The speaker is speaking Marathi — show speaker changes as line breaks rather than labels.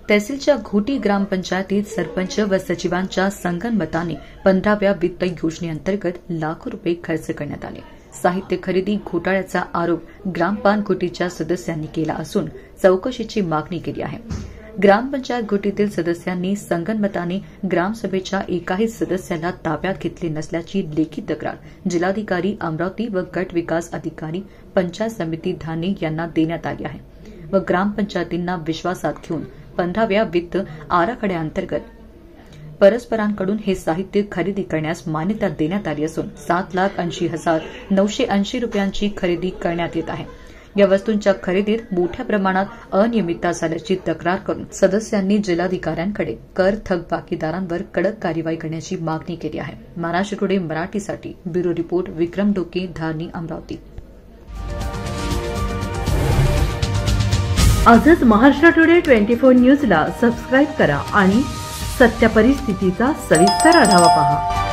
तहसीलच्या घोटी ग्रामपंचायतीत सरपंच व सचिवांच्या संगनमताने 15व्या वित्त योजनेअंतर्गत लाखो रुपये खर्च करण्यात आले। साहित्य खरेदी घोटाळ्याचा आरोप ग्रामपान घोटीच्या सदस्यांनी केला असून चौकशीची मागणी केली आहे। ग्रामपंचायत घोटीतील सदस्यांनी संगनमताने ग्रामसभेच्या एकाही सदस्याला ताब्यात घेतले नसल्याची लेखी तक्रार जिल्हाधिकारी अमरावती व गट विकास अधिकारी पंचायत समिती धाने यांना देण्यात आली आहे व ग्रामपंचायतींना विश्वासात घेऊन 15व्या वित्त आराखड्याअंतर्गत परस्परांकडून हे साहित्य खरेदी करण्यास मान्यता देण्यात आली असून 7,80,980 रुपयांची खरेदी करण्यात येत आहे। या वस्तूंच्या खरेदीत मोठ्या प्रमाणात अनियमितता झाल्याची तक्रार करून सदस्यांनी जिल्हाधिकाऱ्यांकडे कर थकबाकीदारांवर कडक कार्यवाही करण्याची मागणी केली आहे। महाराष्ट्र टुडे मराठीसाठी ब्युरो रिपोर्ट विक्रम डोके, धारणी, अमरावती।
आजच महाराष्ट्र टुडे 24 न्यूजला सबस्क्राईब करा आणि सत्य परिस्थितीचा सविस्तर आढावा पहा।